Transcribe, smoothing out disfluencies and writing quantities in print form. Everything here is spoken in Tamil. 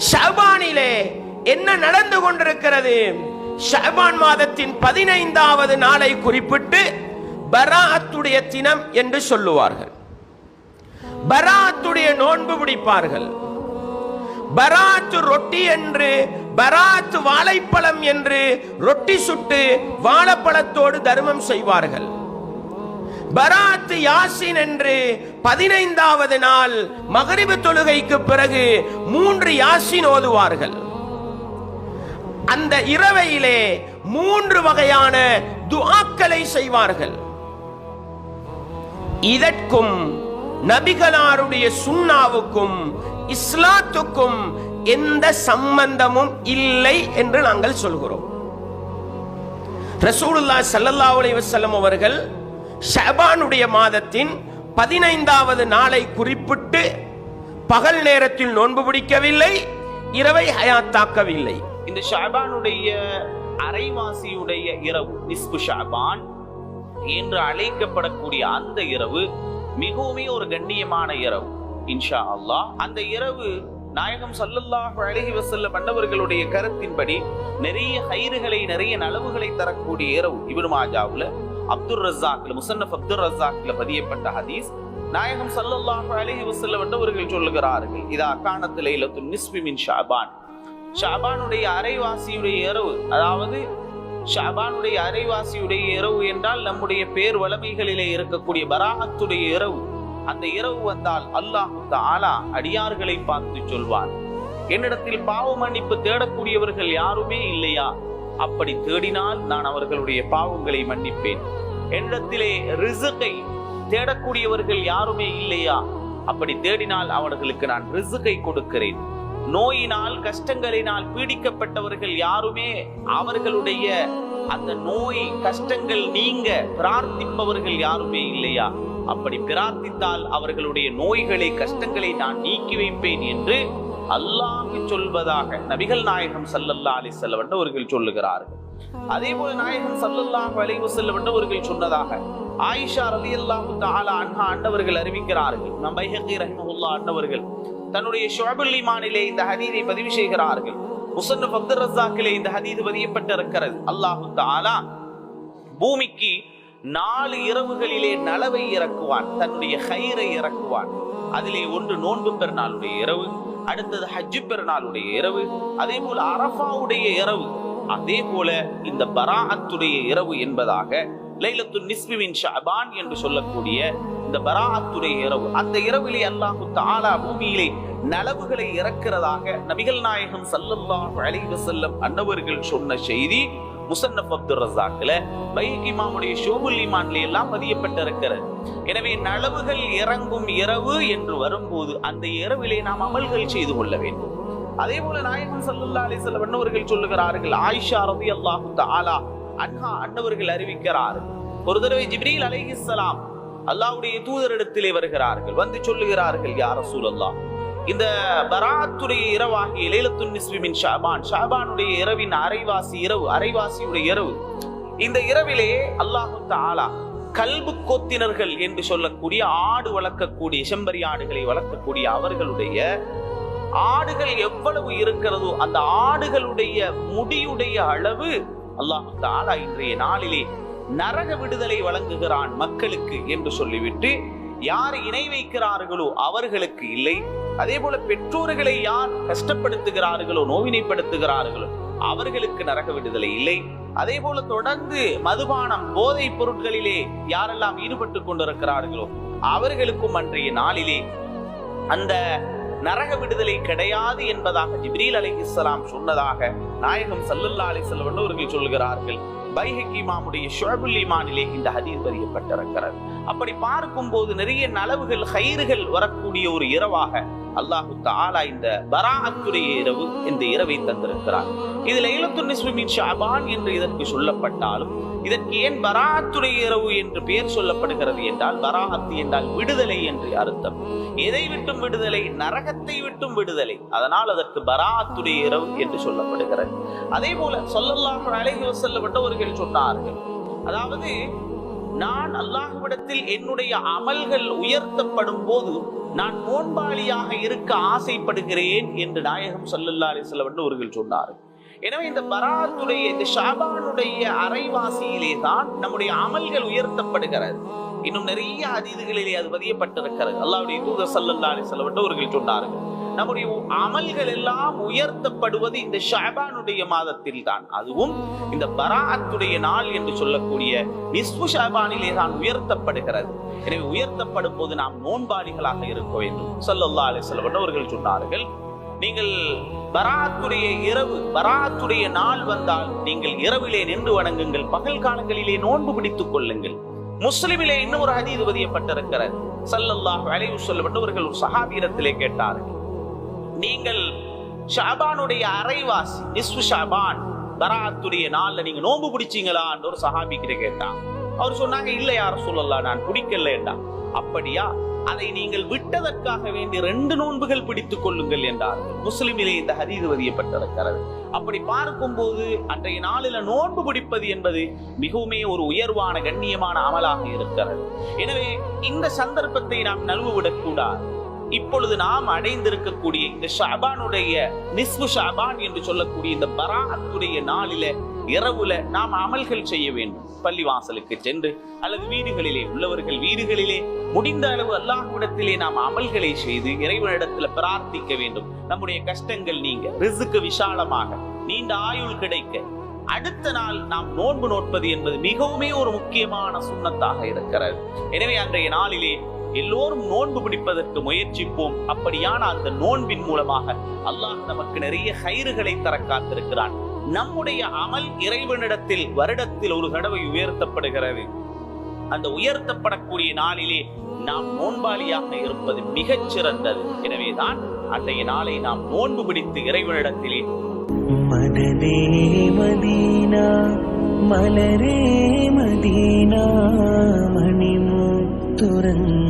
ஷஅபானிலே என்ன நடந்து கொண்டிருக்கிறது? ஷஅபான் மாதத்தின் 15வது நாளை குறிப்பிட்டு பராஅத்துடைய தினம் என்று சொல்லுவார்கள். பராஅத்துடைய நோன்பு பிடிப்பார்கள். பராஅத்து ரொட்டி என்று, பராஅத்து வாழைப்பழம் என்று ரொட்டி சுட்டு வாழைப்பழத்தோடு தர்மம் செய்வார்கள். பராஅத்து யாசின் என்று 15வது நாள் மக்ரிப் தொழுகைக்கு பிறகு 3 யாசின் ஓதுவார்கள். அந்த இரவையிலே 3 வகையான துஆக்களை செய்வார்கள். இதற்கும் நபிகளாருடைய சுன்னாவுக்கும் இஸ்லாத்துக்கும் எந்த சம்பந்தமும் இல்லை என்று நாங்கள் சொல்கிறோம். ரசூலுல்லாஹி ஸல்லல்லாஹு அலைஹி வஸல்லம் அவர்கள் ஷஅபானுடைய மாதத்தின் 15வது நாளை குறிப்பிட்டு பகல் நேரத்தில் நோன்பு பிடிக்கவில்லை, இரவை ஹயாத்தாக்கவில்லை. இந்த ஷஅபானுடைய அரைவாசியுடைய இரவு, நிஸ்பு ஷஅபான் என்று அழைக்கப்படக்கூடிய அந்த இரவு மிகவும் ஒரு கண்ணியமான இரவு. இன்ஷா அல்லாஹ் அந்த இரவு நாயகம் ஸல்லல்லாஹு அலைஹி வஸல்லம் அன்னவர்களுடைய கருத்தின்படி நிறைய ஹைறுகளை, நிறைய நலவுகளை தரக்கூடிய இரவு. இப்னு மாஜாவுல அப்துர் ரஸாக்ல, முஸன்னஃப் அப்துர் ரஸாக்ல பதியப்பட்ட ஹதீஸ், நாயகம் ஸல்லல்லாஹு அலைஹி வஸல்லம் அன்னவர்கள் சொல்லுகிறார்கள், இதா கானத் லைலத்துன் நிஸ்பி மின் ஷஅபான், ஷஅபானுடைய அரைவாசியுடைய இரவு, அதாவது ஷஅபானுடைய அரைவாசியுடைய இரவு என்றால் நம்முடைய பேர் வளமைகளிலே இருக்கக்கூடிய பராஅத்துடைய இரவு. அந்த இரவு வந்தால் அல்லாஹ் தஆலா அடியார்களை பார்த்து சொல்வான், என்னிடத்தில் பாவ மன்னிப்பு தேடக்கூடியவர்கள் யாருமே இல்லையா? அப்படி தேடினால் நான் அவர்களுடைய பாவங்களை மன்னிப்பேன். என்னிடத்திலே ரிஸ்கை தேடக்கூடியவர்கள் யாருமே இல்லையா? அப்படி தேடினால் அவர்களுக்கு நான் ரிஸ்கை கொடுக்கிறேன். நோயினால், கஷ்டங்களினால் பீடிக்கப்பட்டவர்கள் யாருமே அவர்களுடைய அந்த நோய் கஷ்டங்கள் நீங்க பிரார்த்திப்பவர்கள் யாருமே இல்லையா? அப்படி பிரார்த்தித்தால் அவர்களுடைய நோய்களை, கஷ்டங்களை நான் நீக்கி வைப்பேன் என்று அல்லாஹ் சொல்வதாக நபிகள் நாயகம் ஸல்லல்லாஹு அலைஹி வஸல்லம் அவர்கள் சொல்லுகிறார்கள். அதே போல நாயகம் ஸல்லல்லாஹு அலைஹி வஸல்லம் அவர்கள் சொன்னதாக ஆயிஷா ரலியல்லாஹு தஆலா அன்ஹா அன்னவர்கள் அறிவிக்கிறார்கள். நம் பைஹகி ரஹ்மஹுல்லாஹ் அன்னவர்கள் தன்னுடைய ஷுஅபுல் ஈமானிலே இந்த ஹதீஸை பதிவு செய்கிறார்கள். முஸன்னஃப் அப்துர் ரஸாக்கிலே இந்த ஹதீஸ் பதியப்பட்டிருக்கிறது. அல்லாஹ் தஆலா பூமிக்கு 4 இரவுகளிலே நலவை இறக்குவான், தன்னுடைய ஹைரை இறக்குவான். அதிலே ஒன்று நோன்பு பெருநாளுடைய இரவு, அடுத்தது ஹஜ் பெருநாளுடைய இரவு, அதே போல அரஃபாவுடைய இரவு, அதே போல இந்த பராஅத்துடைய இரவு என்பதாக லைலத்துன் நிஸ்பி மின் ஷஅபான் என்று சொல்லக்கூடிய இந்த பராஅத்துடைய இரவு, அந்த இரவிலே அல்லாஹ் தஆலா பூமியிலே நலவுகளை இறக்கிறதாக நபிகள் நாயகம் ஸல்லல்லாஹு அலைஹி வஸல்லம் அன்னவர்கள் சொன்ன செய்தி முஸன்னஃப் அப்துர் ரஸாக்ல, பைஹகி இமாமுடைய ஷுஅபுல் ஈமான்ல எல்லாம் பதியப்பட்டிருக்கிறது. எனவே நலவுகள் இறங்கும் இரவு என்று வரும்போது அந்த இரவிலே நாம் அமல்கள் செய்து கொள்ள வேண்டும். அதே போல நாயகம் ஸல்லல்லாஹு அலைஹி வஸல்லம் அன்னவர்கள் சொல்லுகிறார்கள், ஆயிஷா ரலியல்லாஹு தஆலா அன்ஹா அன்னவர்கள் அறிவிக்கிறார்கள், ஒரு தடவை ஜிப்ரீல் அலைஹிஸ்ஸலாம் அல்லாஹ்வுடைய தூதரிடத்திலே வருகிறார்கள். வந்து சொல்லுகிறார்கள், யா ரசூலல்லாஹ், இந்த பராஅத்துடைய இரவாகிய லைலத்துன் நிஸ்பி மின் ஷஅபான், ஷஅபானுடைய இரவின் அரைவாசி இரவு, அரைவாசியுடைய இரவு, இந்த இரவிலே அல்லாஹ் தஆலா கல்பு கோத்தினர்கள் என்று சொல்லக்கூடிய ஆடு வளர்க்கக்கூடிய, செம்பரி ஆடுகளை வளர்க்கக்கூடிய அவர்களுடைய ஆடுகள் எவ்வளவு இருக்கிறதோ அந்த ஆடுகளுடைய முடியுடைய அளவு அல்லாஹ் தஆலா இன்றைய நாளிலே நரக விடுதலை வழங்குகிறான் மக்களுக்கு என்று சொல்லிவிட்டு, யார் இணை வைக்கிறார்களோ அவர்களுக்கு இல்லை, அதே போல பெற்றோர்களை யார் கஷ்டப்படுத்துகிறார்களோ, நோவினைப்படுத்துகிறார்களோ அவர்களுக்கு நரக விடுதலை இல்லை. அதே போல தொடர்ந்து மதுபானம், போதை பொருட்களிலே யாரெல்லாம் ஈடுபட்டு கொண்டிருக்கிறார்களோ அவர்களுக்கும் அன்றைய நாளிலே அந்த நரக விடுதலை கிடையாது என்பதாக ஜிப்ரீல் அலைஹிஸ்ஸலாம் சொன்னதாக நாயகம் ஸல்லல்லாஹு அலைஹி வஸல்லம் அவர்கள் சொல்கிறார்கள். பைஹகி இமாமுடைய ஷுஅபுல் ஈமானிலே இந்த ஹதீஸ் பதியப்பட்டிருக்கிறது. அப்படி பார்க்கும் போது நிறைய நலவுகள், ஹைறுகள் வரக்கூடிய ஒரு இரவாக அல்லாஹ் தஆலா இந்த பராஅத்துடைய இரவு, இந்த இரவை தந்திருக்கிறார். இது லைலத்துன் நிஸ்பி மின் ஷஅபான் என்று இதற்கு சொல்லப்பட்டாலும் இதற்கு ஏன் பராஅத்துடைய இரவு என்று பெயர் சொல்லப்படுகிறது என்றால், பராஅத்து என்றால் விடுதலை என்று அர்த்தம். எதை விட்டும் விடுதலை? நரகத்தை விட்டும் விடுதலை. அதனால் அதற்கு பராஅத்துடைய இரவு என்று சொல்லப்படுகிறது. அதே போல ஸல்லல்லாஹு அலைஹி வஸல்லம் அவர்கள் சொன்னார்கள், அதாவது நான் அல்லாஹ்விடத்தில் என்னுடைய அமல்கள் உயர்த்தப்படும் போது நான் நோன்பாளியாக இருக்க ஆசைப்படுகிறேன் என்று நாயகம் ஸல்லல்லாஹு அலைஹி வஸல்லம் அவர்கள் சொன்னார். எனவே இந்த பராத்துடைய இந்த ஷாபானுடைய அரைவாசியிலே தான் நம்முடைய அமல்கள் உயர்த்தப்படுகிறது. இன்னும் நிறைய ஹதீதுகளிலே அது பதியப்பட்டிருக்கிறது. அல்லாஹ்வுடைய தூதர் ஸல்லல்லாஹு அலைஹி வஸல்லம் அவர்கள் சொன்னார்கள், நம்முடைய அமல்கள் எல்லாம் உயர்த்தப்படுவது இந்த ஷாபானுடைய மாதத்தில் தான். அதுவும் இந்த பராத்துடைய நாள் என்று சொல்லக்கூடிய நிஸ்ஃபு ஷாபானிலே தான் உயர்த்தப்படுகிறது. எனவே உயர்த்தப்படும் போது நாம் நோன்பாளிகளாக இருக்க வேண்டும். ஸல்லல்லாஹு அலைஹி வஸல்லம் அவர்கள் சொன்னார்கள், நீங்கள் பராத்துடைய இரவு, பராத்துடைய நாள் வந்தால் நீங்கள் இரவிலே நின்று வணங்குங்கள், பகல் காலங்களிலே நோன்பு பிடித்துக் கொள்ளுங்கள். முஸ்லிமிலே இன்னும் ஒரு ஹதீஸ் பதியப்பட்டிருக்கிறது. ஸல்லல்லாஹு அலைஹி வஸல்லம் அவர்கள் ஒரு சஹாபியிடத்திலே கேட்டார்கள், நீங்கள் ஷாபானுடைய அரைவாசி நிஸ்ஃபு ஷாபான் பராத்துடைய நாள்ல நீங்க நோன்பு பிடிச்சீங்களா என்று ஒரு சஹாபி கிட்ட கேட்டான். அவர் சொன்னாங்க, இல்ல யா ரசூலல்லாஹ், நான் பிடிக்கலடா. அப்படியா, அதை நீங்கள் விட்டதற்காக வேண்டி 2 நோன்புகள் பிடித்துக் கொள்ளுங்கள் என்றார்கள். முஸ்லிமிலே இந்த ஹதீஸ் பதியப்பட்டிருக்கிறது. அப்படி பார்க்கும் போது அன்றைய நாளில நோன்பு பிடிப்பது என்பது மிகவும் ஒரு உயர்வான கண்ணியமான அமலாக இருக்கிறது. எனவே இந்த சந்தர்ப்பத்தை நாம் நழுவவிடக் கூடாது. இப்பொழுது நாம் அடைந்திருக்கக்கூடிய இந்த ஷாபானுடைய நிஸ்ஃபு ஷாபான் என்று சொல்லக்கூடிய இந்த பராத்துடைய நாளில இரவுல நாம் அமல்கள் செய்ய வேண்டும். பள்ளிவாசலுக்கு சென்று அல்லது வீடுகளிலே உள்ளவர்கள் வீடுகளிலே முடிந்த அளவு அல்லாஹ்விடத்திலே நாம் அமல்களை செய்து இறைவனிடத்துல பிரார்த்திக்க வேண்டும். நம்முடைய கஷ்டங்கள் நீங்க, ரிஸ்க் விசாலமாக, நீண்ட ஆயுள் கிடைக்க. அடுத்த நாள் நாம் நோன்பு நோட்பது என்பது மிகவும் ஒரு முக்கியமான சுன்னத்தாக இருக்கிறது. எனவே அன்றைய நாளிலே எல்லோரும் நோன்பு பிடிப்பதற்கு முயற்சிப்போம். அப்படியான அந்த நோன்பின் மூலமாக அல்லாஹ் நமக்கு நிறைய ஹைறுகளை தர காத்திருக்கிறான். நம்முடைய அமல் இறைவனிடத்தில் வருடத்தில் ஒரு தடவை உயர்த்தப்படுகிறது. அந்த உயர்த்தப்படக்கூடிய நாளிலே நாம் நோன்பாளியாக இருப்பது மிகச் சிறந்தது. எனவேதான் அன்றைய நாளை நாம் நோன்பு பிடித்து இறைவனிடத்திலே மதனே மதீனா மலரே மதீனா மணிமுத்துறங்கும்